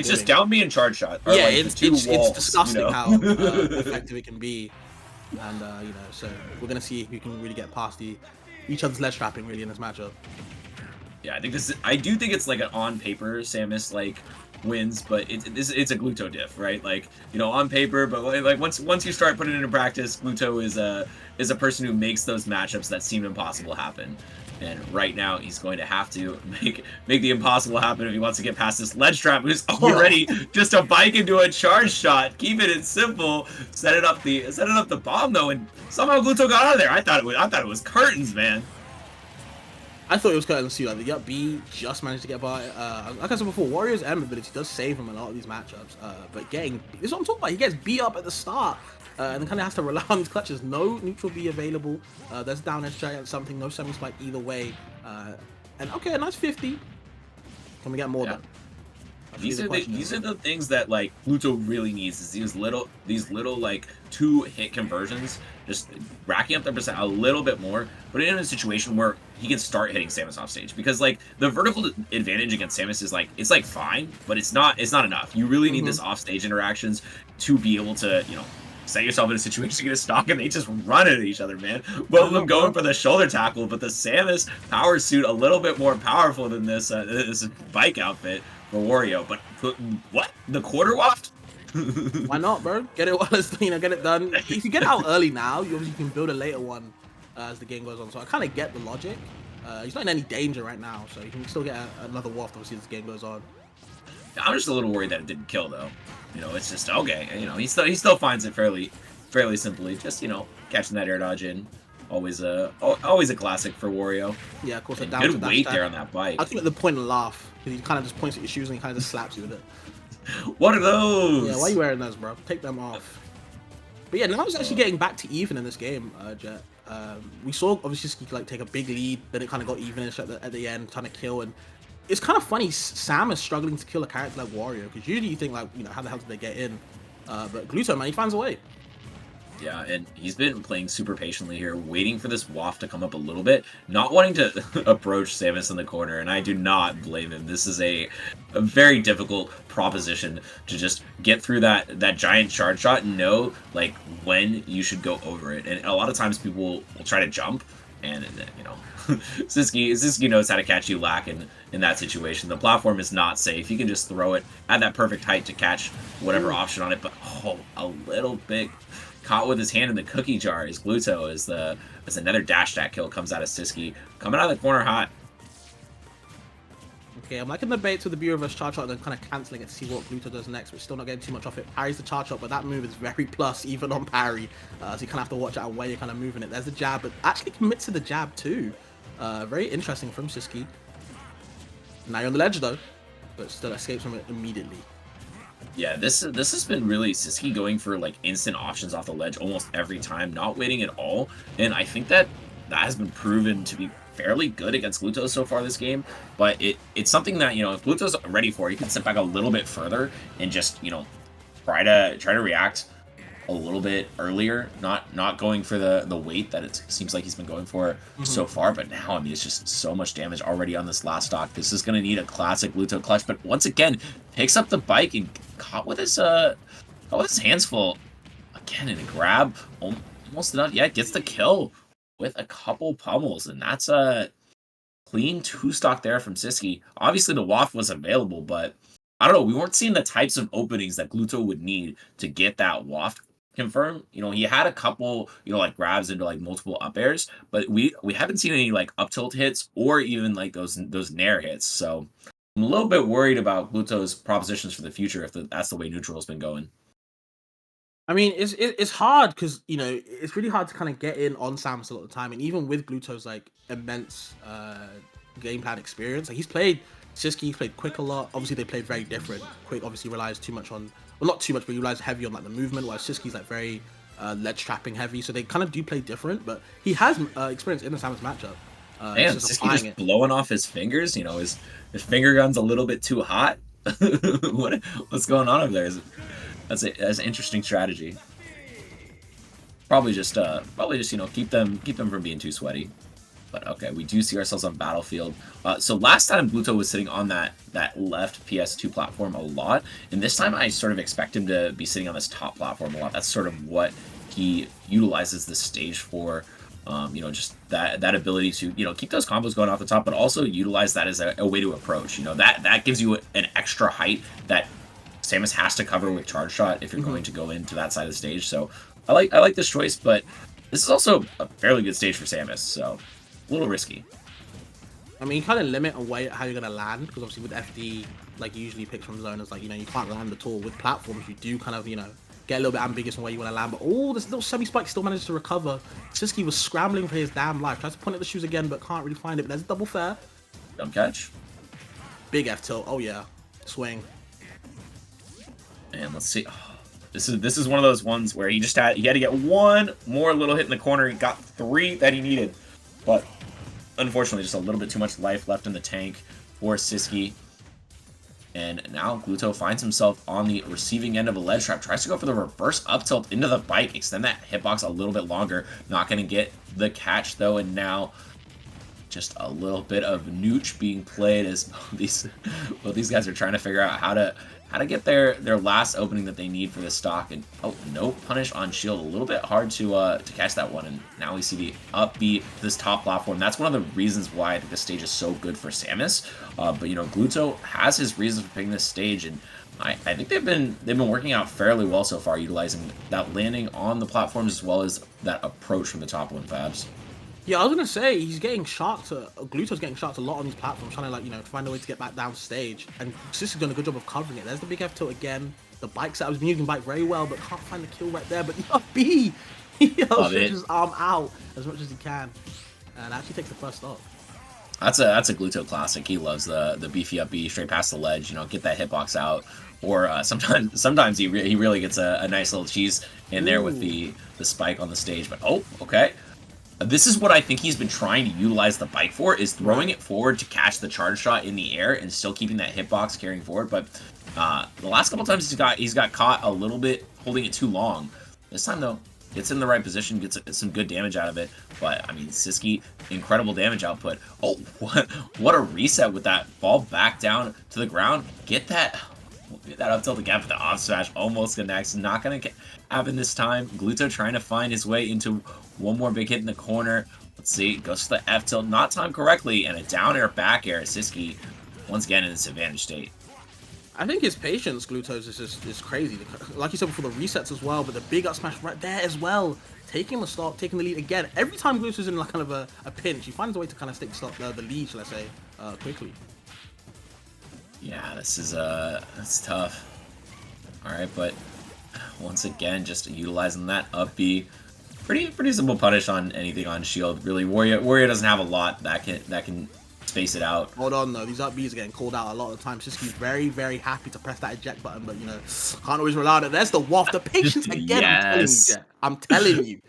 It's just down B and charge shot. Yeah, like it's disgusting how effective it can be, and you know, so we're gonna see if we can really get past each other's ledge trapping really in this matchup. Yeah, I do think it's like an on paper Samus like wins, but it's a Gluto diff, right? Like, you know, on paper, but like once you start putting it into practice, Gluto is a person who makes those matchups that seem impossible happen. And right now, he's going to have to make the impossible happen if he wants to get past this ledge trap, who's already just a bike into a charge shot. Keeping it simple, set it up the bomb though, and somehow Gluto got out of there. I thought it was curtains, man. I thought it was curtains too. Like the up B just managed to get by. Like I said before, Wario's M ability does save him a lot of these matchups. But this is what I'm talking about. He gets beat up at the start. And then kind of has to rely on these clutches. No neutral B available. There's down edge try something. No semi spike either way. And okay, a nice 50. Can we get more done? These are the things that like Gluto really needs, is these little like 2-hit conversions, just racking up their percent a little bit more, but in a situation where he can start hitting Samus off stage, because like the vertical advantage against Samus is like it's like fine, but it's not enough. You really need this off stage interactions to be able to, you know, set yourself in a situation to get a stock, and they just run at each other, man. Both of them going for the shoulder tackle, but the Samus power suit a little bit more powerful than this this bike outfit for Wario. But what? The quarter waft? Why not, bro? Get it while it's, you know, get it done. If you get out early now, you obviously can build a later one as the game goes on. So I kind of get the logic. He's not in any danger right now, so you can still get another waft obviously as the game goes on. I'm just a little worried that it didn't kill though. You know, it's just okay. You know, he still finds it fairly simply. Just, you know, catching that air dodge in. Always a classic for Wario. Yeah, of course. Good weight there on that bike. I think at the point and laugh, because he kind of just points at your shoes and he kind of just slaps you with it. What are those? Yeah, why are you wearing those, bro? Take them off. But yeah, now he's actually getting back to even in this game, Jet. We saw obviously Sisqui like take a big lead, then it kind of got evenish at the end, trying to kill. And it's kind of funny, Samus struggling to kill a character like Wario, because usually you think like, you know, how the hell did they get in? But Gluto, man, he finds a way. Yeah, and he's been playing super patiently here, waiting for this waft to come up a little bit, not wanting to approach Samus in the corner, and I do not blame him. This is a very difficult proposition to just get through that giant charge shot and know like when you should go over it. And a lot of times people will try to jump, and you know, Sisqui knows how to catch you lacking in that situation. The platform is not safe. You can just throw it at that perfect height to catch whatever option on it, but a little bit caught with his hand in the cookie jar is Gluto as another dash that kill comes out of Sisqui. Coming out of the corner hot. Okay, I'm liking the baits with the B reverse charge shot and then kind of cancelling it to see what Gluto does next, but still not getting too much off it. Parries the charge shot, but that move is very plus even on parry. So you kind of have to watch out where you're kind of moving it. There's the jab, but actually commits to the jab too. Very interesting from Sisqui. Now you're on the ledge though, but still escapes from it immediately. Yeah, this has been really Sisqui going for like instant options off the ledge almost every time, not waiting at all. And I think that has been proven to be fairly good against Gluto so far this game. But it's something that, you know, if Gluto's ready for, he can step back a little bit further and just, you know, try to react a little bit earlier, not going for the weight that it seems like he's been going for so far. But now, I mean, it's just so much damage already on this last stock. This is going to need a classic Gluto clutch, but once again picks up the bike and caught with his hands full again, in a grab, almost enough. Yeah, gets the kill with a couple pummels, and that's a clean 2-stock there from Sisqui. Obviously the waft was available, but I don't know, we weren't seeing the types of openings that Gluto would need to get that waft confirmed. You know, he had a couple, you know, like grabs into like multiple up airs, but we haven't seen any like up tilt hits or even like those nair hits. So I'm a little bit worried about Gluto's propositions for the future if that's the way neutral has been going. I mean, it's hard because, you know, it's really hard to kind of get in on Samus a lot of the time, and even with Gluto's like immense game plan experience, like he's played Sisqui, he's played Quick a lot. Obviously, they play very different. Quick obviously relies too much on, well, not too much, but he relies heavy on like the movement, while Sisqi's like very ledge trapping heavy. So they kind of do play different, but he has experience in the Samus matchup. Man, Sisqui just blowing off his fingers. You know, his finger gun's a little bit too hot. What's going on over there? That's an interesting strategy. Probably just you know, keep them from being too sweaty. But okay, we do see ourselves on Battlefield. So last time Gluto was sitting on that left PS2 platform a lot, and this time I sort of expect him to be sitting on this top platform a lot. That's sort of what he utilizes this stage for. You know, just that ability to, you know, keep those combos going off the top, but also utilize that as a way to approach. You know, that gives you an extra height that Samus has to cover with charge shot if you're going to go into that side of the stage. So I like this choice, but this is also a fairly good stage for Samus. So a little risky. I mean, you kind of limit on how you're gonna land, because obviously with FD, like you usually pick from zoners, like, you know, you can't land at all. With platforms, you do kind of, you know, get a little bit ambiguous on where you want to land. But oh, this little semi-spike still managed to recover. Sisqui was scrambling for his damn life. Tries to point at the shoes again, but can't really find it. But there's a double fair. Jump catch. Big F tilt. Oh yeah, swing. And let's see. Oh, this is one of those ones where he had to get one more little hit in the corner. He got 3 that he needed, but unfortunately, just a little bit too much life left in the tank for Sisqui. And now Gluto finds himself on the receiving end of a ledge trap. Tries to go for the reverse up tilt into the bike. Extend that hitbox a little bit longer. Not going to get the catch, though. And now just a little bit of nooch being played as both these guys are trying to figure out how to get their last opening that they need for this stock. And oh, no punish on shield. A little bit hard to catch that one. And now we see the up B, this top platform. That's one of the reasons why I think this stage is so good for Samus. But you know, Gluto has his reasons for picking this stage, and I think they've been working out fairly well so far, utilizing that landing on the platforms as well as that approach from the top one, Fabs. Yeah, I was gonna say he's getting shocked. Gluto's getting shocked a lot on these platforms, trying to, like, you know, find a way to get back down stage. And Sis is doing a good job of covering it. There's the big F tilt again. The bike set. I was been using bike very well, but can't find the kill right there. But B, he stretches his arm out as much as he can, and actually takes the first stop. That's a Gluto classic. He loves the beefy up B straight past the ledge. You know, get that hitbox out. Or sometimes he really gets a nice little cheese in there with the spike on the stage. But oh, okay. This is what I think he's been trying to utilize the bike for, is throwing it forward to catch the charge shot in the air and still keeping that hitbox carrying forward. But the last couple times he's got caught a little bit holding it too long. This time, though, gets in the right position, gets some good damage out of it. But, I mean, Sisqui, incredible damage output. Oh, what a reset with that. Fall back down to the ground. Get that up tilt again, but the off smash almost connects. Not going to happen this time. Gluto trying to find his way into one more big hit in the corner. Let's see. Goes to the F tilt. Not timed correctly. And a down air back air. Sisqui once again in this advantage state. I think his patience, Gluto's, is crazy. Like you said before, the resets as well, but the big up smash right there as well. Taking the stop, taking the lead again. Every time Gluto's in like kind of a pinch, he finds a way to kind of stick the lead, let's say, quickly. Yeah, this is that's tough. All right, but once again, just utilizing that up B, pretty simple punish on anything on shield. Really, Wario doesn't have a lot that can space it out. Hold on though, these up Bs are getting called out a lot of the time. Sisqi's very happy to press that eject button, but you know, can't always rely on it. There's the waft, the patience again. Yes. I'm telling you.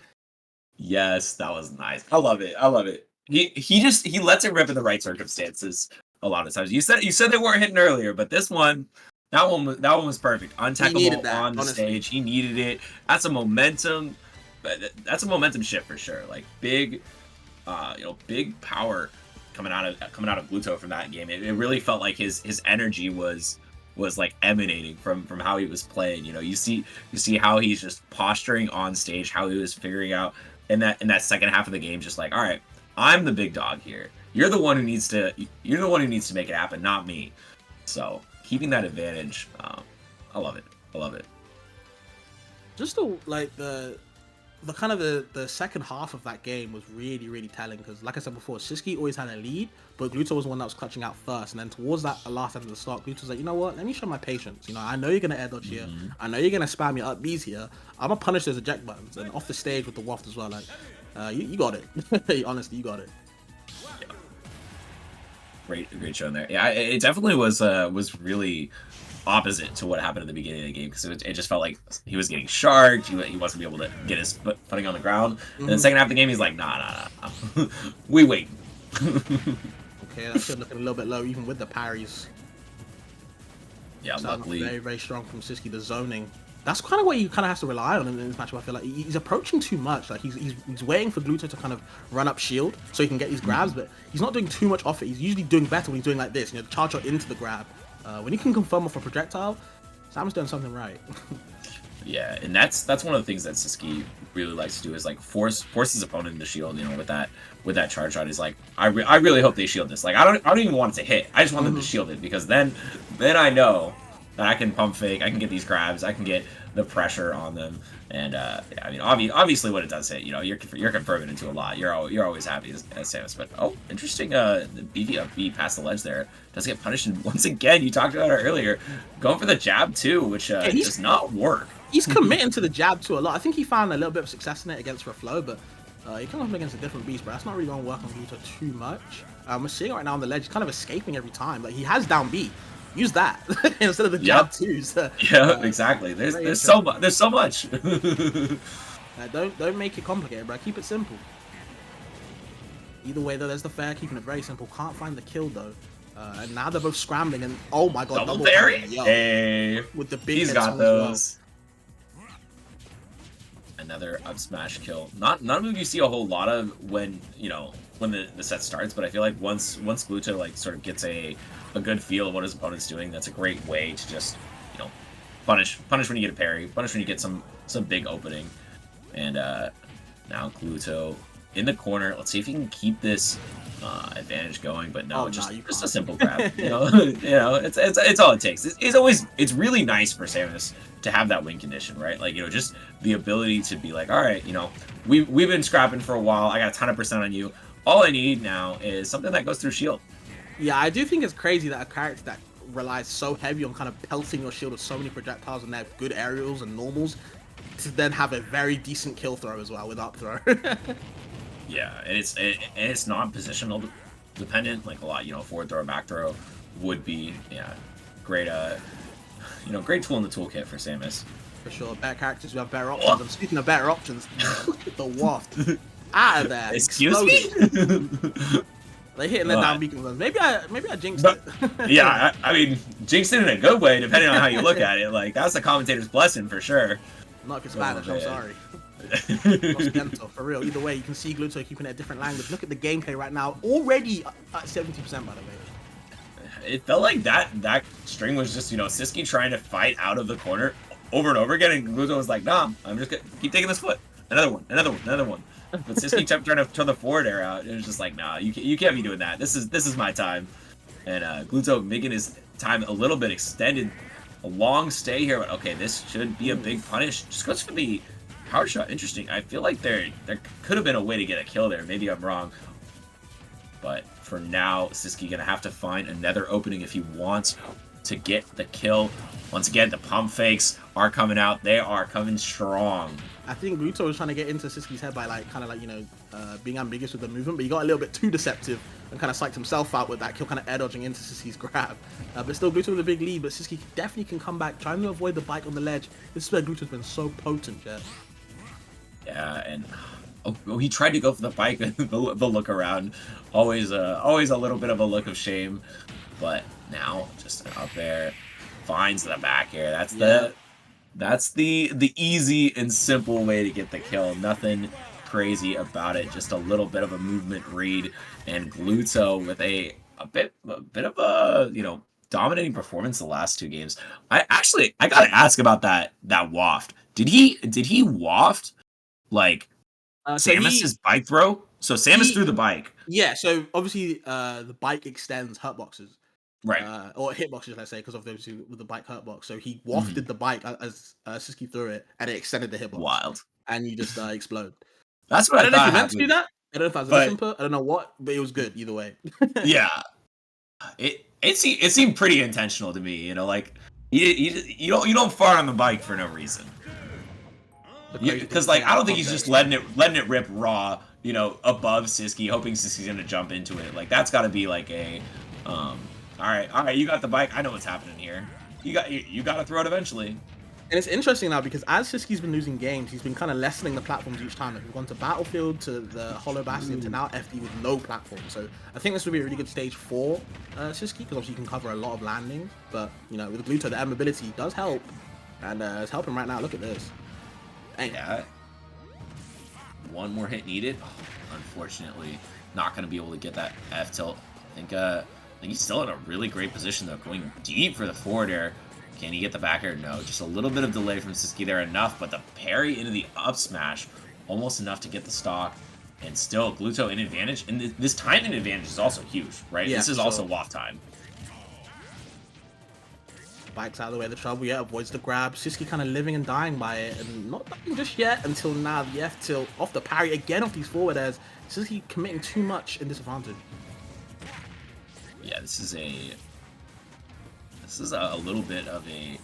Yes, that was nice. I love it. I love it. He lets it rip in the right circumstances. A lot of times, you said they weren't hitting earlier, but this one, that one was perfect. Untackable on the stage. He needed it. That's a momentum. That's a momentum shift for sure. Like big, big power coming out of Gluto from that game. It really felt like his energy was like emanating from how he was playing. You know, you see how he's just posturing on stage, how he was figuring out in that second half of the game, just like, all right, I'm the big dog here. You're the one who needs to make it happen, not me. So keeping that advantage, I love it. I love it. Just the kind of the second half of that game was really telling, because like I said before, Sisqui always had a lead, but Gluto was the one that was clutching out first. And then towards that last end of the start, Gluto was like, you know what? Let me show my patience. You know, I know you're gonna air dodge here. I know you're gonna spam your up Bs here. I'm gonna punish those eject buttons, and off the stage with the waft as well. Like, you got it. Honestly, you got it. Great show in there. Yeah, it definitely was really opposite to what happened at the beginning of the game, because it just felt like he was getting sharked. He wasn't able to get his footing on the ground. And the second half of the game, he's like, nah. We wait. Okay, that's still looking a little bit low, even with the parries. Yeah, luckily. Very strong from Sisqui. The zoning that's kind of what he kind of has to rely on in this matchup. I feel like he's approaching too much. Like he's waiting for Gluto to kind of run up shield so he can get these grabs, but he's not doing too much off it. He's usually doing better when he's doing like this, you know, the charge shot into the grab. When you can confirm off a projectile, Sam's doing something right. Yeah, and that's one of the things that Sisqui really likes to do is like force his opponent into shield. You know, with that charge shot, he's like, I really hope they shield this. Like, I don't even want it to hit. I just want them to shield it because then I know that I can pump fake, I can get these grabs, I can get the pressure on them, and yeah, I mean, obviously when it does hit, you know, you're confirming into a lot. You're always happy as Samus. But oh, interesting, the BV up B past the ledge there does get punished, and once again, you talked about it earlier, going for the jab too, which does not work. He's committing to the jab too a lot. I think he found a little bit of success in it against Reflow, but he comes up against a different beast, but that's not really going to work on Gluto too much. We're seeing right now on the ledge, he's kind of escaping every time. Like, he has down B. Use that instead of the jab too. So, yeah, exactly. There's so much. There's so much. Don't make it complicated, bro. Keep it simple. Either way, though, there's the fair. Keeping it very simple. Can't find the kill though. And now they're both scrambling, and oh my god, double parry. Hey, with the big. He's got those. Another up smash kill. Not of you see a whole lot of when the set starts, but I feel like once Gluto like sort of gets a good feel of what his opponent's doing, that's a great way to just, you know, punish when you get a parry, punish when you get some big opening. And now Gluto in the corner. Let's see if he can keep this advantage going, but no, just a simple grab. you know, it's all it takes. It's really nice for Samus to have that win condition, right? Like, you know, just the ability to be like, all right, you know, we've been scrapping for a while. I got a ton of percent on you. All I need now is something that goes through shield. Yeah, I do think it's crazy that a character that relies so heavy on kind of pelting your shield with so many projectiles and they have good aerials and normals to then have a very decent kill throw as well with up throw. Yeah, and it's not positional dependent like a lot. You know, forward throw, back throw would be great. Great tool in the toolkit for Samus. For sure, better characters who have better options. I'm speaking of better options. The waft out of there. Excuse me. They hitting the down beacon guns. Maybe I jinxed it. Yeah, I mean, jinxed it in a good way, depending on how you look at it. Like, that's the commentator's blessing for sure. I'm not good Spanish, I'm sorry. For real. Either way, you can see Gluto keeping it a different language. Look at the gameplay right now. Already at 70%, by the way. It felt like that string was just, you know, Sisqui trying to fight out of the corner over and over again, and Gluto was like, nah, I'm just gonna keep taking this foot. Another one. But Sisqui kept trying to turn the forward air out. It was just like, nah, you can't be doing that. This is my time. And Gluto making his time a little bit extended. A long stay here, but okay, this should be a big punish. Just goes for the power shot. Interesting. I feel like there could have been a way to get a kill there. Maybe I'm wrong. But for now, Sisqui gonna have to find another opening if he wants to get the kill. Once again, the pump fakes are coming out. They are coming strong. I think Gluto was trying to get into Sisqi's head by being ambiguous with the movement, but he got a little bit too deceptive and kind of psyched himself out with that kill, kind of air dodging into Sisqi's grab. But still, Gluto with a big lead, but Sisqui definitely can come back, trying to avoid the bike on the ledge. This is where Gluto's been so potent, Jet. Yeah, and he tried to go for the bike, the look around. Always a little bit of a look of shame, but now just up there, finds the back air. That's the easy and simple way to get the kill. Nothing crazy about it. Just a little bit of a movement read, and Gluto with a bit of a dominating performance the last two games. I gotta ask about that waft. Did he waft like Samus's bike throw? So Samus threw the bike. Yeah. So obviously the bike extends hurt boxes. Right. Or hitboxes, let's say, because obviously with the bike hurtbox. So he wafted the bike as Sisqui threw it, and it extended the hitbox. Wild. And you just explode. That's what I don't know if you meant to do that. I don't know if that was input. I don't know what, but it was good either way. Yeah. It seemed pretty intentional to me. You know, like you don't fart on the bike for no reason. Because like I don't think he's just letting it rip raw. You know, above Sisqui, hoping Sisqui's gonna jump into it. Like that's got to be like a all right, you got the bike. I know what's happening here. You got to throw it eventually. And it's interesting now because as Sisqi's been losing games, he's been kind of lessening the platforms each time. Like we've gone to Battlefield, to the Hollow Bastion, to now FD with no platform. So I think this would be a really good stage for Sisqui because obviously you can cover a lot of landings. But you know, with Gluto, the aim ability does help. and it's helping right now. Look at this. Dang. Yeah. One more hit needed. Oh, unfortunately, not going to be able to get that F tilt. I think he's still in a really great position, though, going deep for the forward air. Can he get the back air? No, just a little bit of delay from Sisqui there, enough, but the parry into the up smash, almost enough to get the stock, and still Gluto in advantage. And this timing advantage is also huge, right? Yeah, this is also waft time. Bikes out of the way of the trouble, yeah, avoids the grab. Sisqui kind of living and dying by it, and not dying just yet until now. The F tilt off the parry again off these forward airs. Sisqui committing too much in disadvantage. Yeah, this is a little bit of a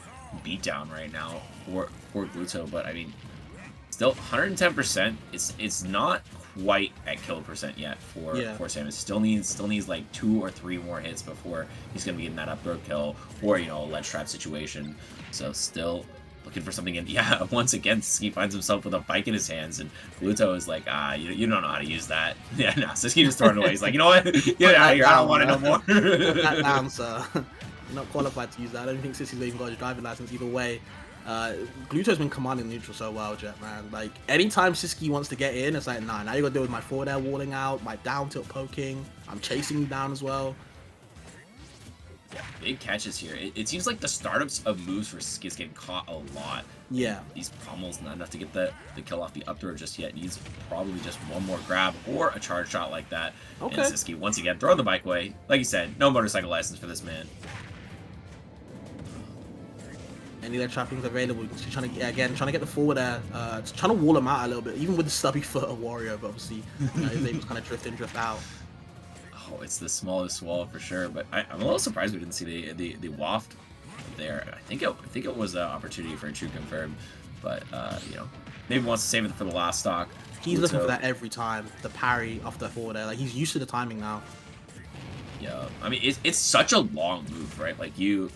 beatdown right now for Gluto, but I mean, still 110%. It's not quite at kill percent yet for Samus. Still needs like 2 or 3 more hits before he's gonna be getting that up throw kill or, you know, a ledge trap situation. So still looking for something. And yeah, once again, he finds himself with a bike in his hands, and Gluto is like, you don't know how to use that. Yeah, no, Sisqui just throwing it away. He's like, you know what? Get out of here. I don't want it no more. Put that down, sir. You're not qualified to use that. I don't think Sisqi's even got a driving license either way. Gluto's been commanding neutral so well, Jet, man. Like, anytime Sisqui wants to get in, it's like, nah, now you gotta deal with my forward air walling out, my down tilt poking, I'm chasing you down as well. Yeah, big catches here. It seems like the startups of moves for Sisqui is getting caught a lot. Yeah. These pommels, not enough to get the kill off the up throw just yet. Needs probably just one more grab or a charge shot like that. Okay. And Sisqui, once again, throwing the bike away. Like you said, no motorcycle license for this man. Any of their trappings available. She's trying to get the forward air, trying to wall him out a little bit, even with the stubby foot of Wario, but obviously he's able to kind of drift in, drift out. Oh, it's the smallest wall for sure, but I'm a little surprised we didn't see the waft there. I think it was an opportunity for a true confirm, but you know, maybe wants to save it for the last stock. He's looking for that every time, the parry off the forward air. Like, he's used to the timing now. Yeah, I mean, it's such a long move, right? Like, you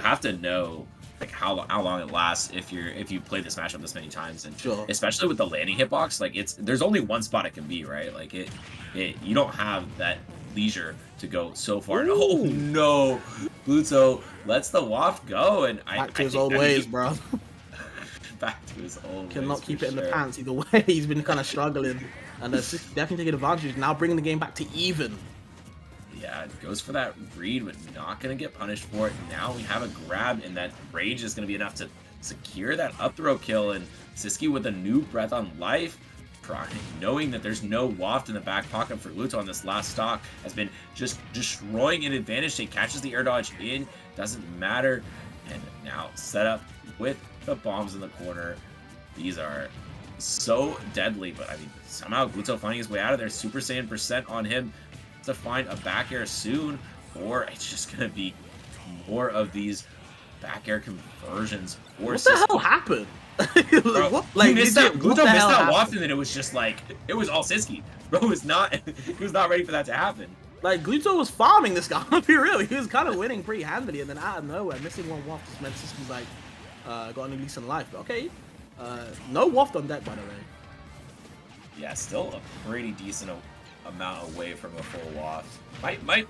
have to know like how long it lasts if you play this matchup this many times, and especially with the landing hitbox, like there's only one spot it can be, right? Like you don't have that leisure to go so far. Ooh. Oh no, Gluto lets the waft go, and back to his old ways, bro. Back to his old ways. Cannot keep it in the pants either way. He's been kind of struggling, and definitely taking advantage. Now bringing the game back to even. Yeah, goes for that read, but not going to get punished for it. Now we have a grab, and that rage is going to be enough to secure that up throw kill. And Sisqui with a new breath on life, knowing that there's no waft in the back pocket for Gluto on this last stock, has been just destroying an advantage. He catches the air dodge in, doesn't matter. And now set up with the bombs in the corner. These are so deadly, but I mean, somehow Gluto finding his way out of there. Super Saiyan percent on him to find a back air soon, or it's just gonna be more of these back air conversions. What the hell happened? Bro, what? Like, Gluto missed that waft, and then it was just like it was all Sisqui. Bro was not ready for that to happen. Like, Gluto was farming this guy. I'm gonna be real. He was kind of winning pretty handily, and then out of nowhere, missing one waft just meant Sisqi's like got a new lease on life. But okay, no waft on deck, by the way. Yeah, still a pretty decent amount away from a full waft.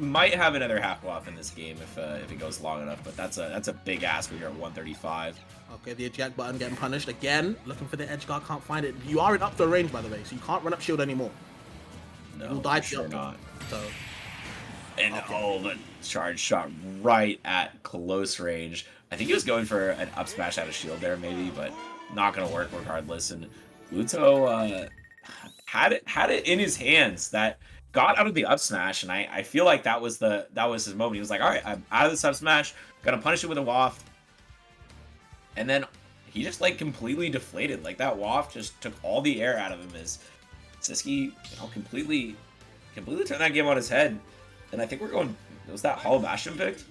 Might have another half waft in this game if it goes long enough, but that's a big ask when you're at 135. Okay, the eject button getting punished again. Looking for the edge guard, can't find it. You are in up throw range, by the way, so you can't run up shield anymore. No, you'll die sure not. So, and the charge shot right at close range. I think he was going for an up smash out of shield there, maybe, but not gonna work regardless. And Gluto had it in his hands, that got out of the up smash, and I feel like that was his moment. He was like, all right, I'm out of this up smash, gonna punish it with a waft, and then he just like completely deflated. Like, that waft just took all the air out of him as Sisqui, completely turned that game on his head. And I think we're going, was that Hollow Bastion picked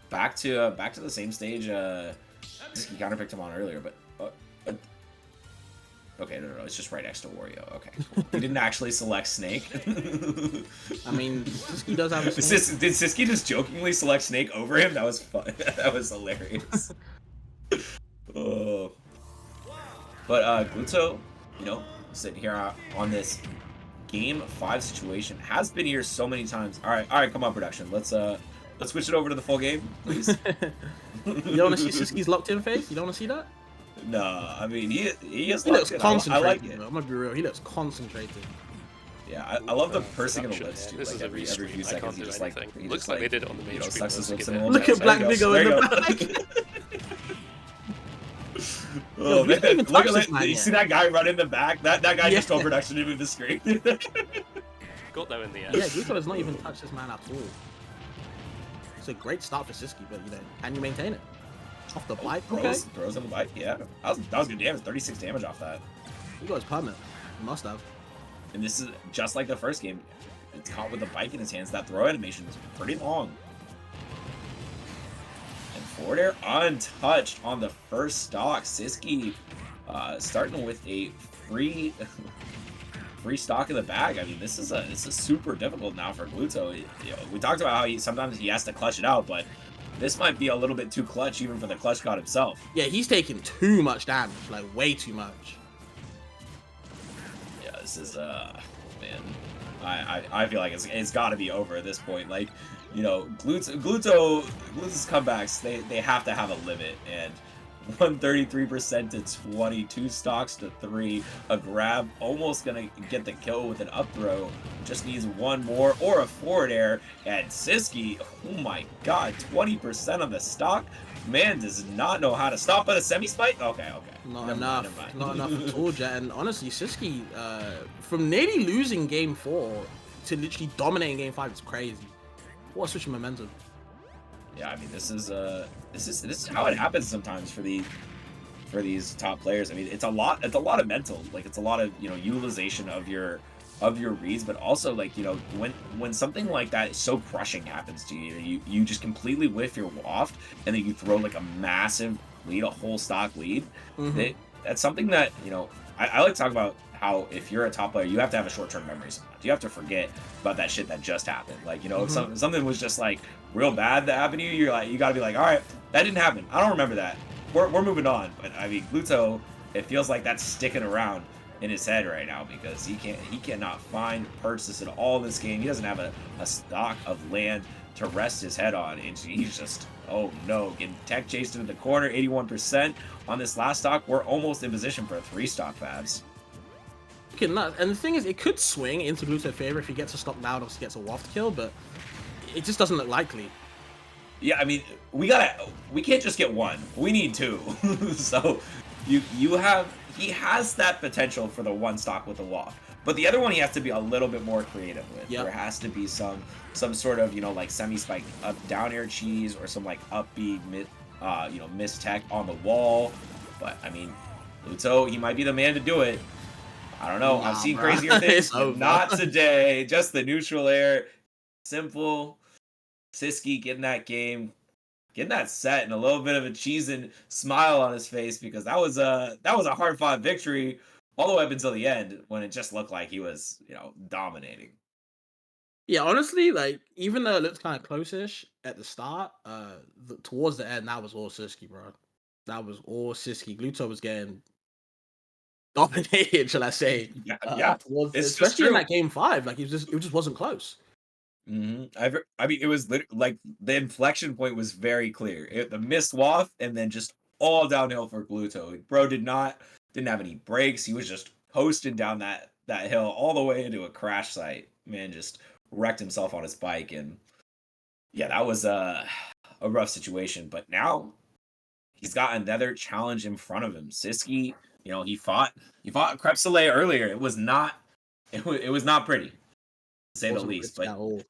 back to the same stage Sisqui counter picked him on earlier, but okay, no, it's just right next to Wario. Okay, cool. He didn't actually select Snake. I mean, Sisqui does have a Snake. Did Sisqui just jokingly select Snake over him? That was fun. That was hilarious. Oh. But Gluto, sitting here on this Game 5 situation, has been here so many times. All right, come on, production. Let's Let's switch it over to the full game, please. You don't want to see Sisqi's locked in face? You don't want to see that? Nah, I mean he is He looks locked in. I like concentrated, it. bro. I'm gonna be real. He looks concentrated. Yeah, I love the pursing of the production lips here. too. This Like is a every restream. few I seconds, can't he do just anything. he Looks just like they did it on the main stream sucks his once lips again. in a little Look bit. at Black There you go. Vigo in There the you go. back. Oh we man, didn't even look touch at this that! man You yet. see that guy run in the back? That guy Yeah. just told production to move the screen. Got there in the end. Yeah, Gluto has not even touched this man at all. It's a great start for Sisqui, but you know, can you maintain it? Off the bike, okay. Throws on the bike. Yeah, that was good damage. 36 damage off that. He got his permit. He must have. And this is just like the first game. It's caught with the bike in his hands. That throw animation is pretty long. And forward air untouched on the first stock. Sisqui starting with a free stock in the bag. I mean, this is super difficult now for Gluto. You know, we talked about how sometimes he has to clutch it out, but this might be a little bit too clutch even for the clutch god himself. Yeah, he's taking too much damage, like way too much. Yeah, this is man, I feel like it's got to be over at this point. Like, you know, Gluto's comebacks, they have to have a limit, and 133% to 22 stocks to 3, a grab, almost gonna get the kill with an up throw, just needs one more or a forward air, and Sisqui, oh my god, 20% on the stock. Man does not know how to stop at a semi-spike. Okay. Not Never enough. mind. Not enough at all, Jet. And honestly, Sisqui, from nearly losing game 4 to literally dominating game 5 is crazy. What a switch of momentum. Yeah, I mean, this is how it happens sometimes for these top players. I mean, it's a lot of mental, like it's a lot of, you know, utilization of your reads, but also, like, you know, when something like that is so crushing happens to you, you just completely whiff your waft, and then you throw like a massive lead, a whole stock lead. That's something that, you know, I like to talk about how if you're a top player, you have to have a short-term memory sometimes. You have to forget about that shit that just happened. Like, you know, if something was just like real bad that happened to you, you gotta be like, all right, that didn't happen. I don't remember that. We're moving on. But I mean, Gluto, it feels like that's sticking around in his head right now because he cannot find purchase at all this game. He doesn't have a stock of land to rest his head on, and he's just, oh no, getting tech chased into the corner. 81% on this last stock. We're almost in position for a 3-stock Fabs. And the thing is, it could swing into Gluto's favor if he gets a stock down, obviously gets a waft kill, but it just doesn't look likely. Yeah, I mean, we can't just get one. We need 2. So he has that potential for the 1 stock with the waft. But the other one he has to be a little bit more creative with. Yep. There has to be some sort of, you know, like semi-spike up down air cheese or some like upbeat miss tech on the wall. But I mean, Gluto, he might be the man to do it. I don't know. Nah, I've seen bro. crazier things. It's over. Not today. Just the neutral air. Simple. Sisqui getting that game, getting that set, and a little bit of a cheesing smile on his face because that was a hard-fought victory all the way up until the end when it just looked like he was, you know, dominating. Yeah, honestly, like, even though it looked kind of close-ish at the start, towards the end, that was all Sisqui, bro. That was all Sisqui. Gluto was getting dominated, shall I say? Yeah. Towards, It's just especially in true. that game 5, like it just wasn't close. I mean, it was like the inflection point was very clear. The missed waft and then just all downhill for Gluto. Bro didn't have any brakes. He was just coasting down that hill all the way into a crash site. Man just wrecked himself on his bike, and yeah, that was a rough situation. But now he's got another challenge in front of him. Sisqui, you know, he fought Crep Soleil earlier. It was not pretty, to say the Wasn't least. pretty But at all.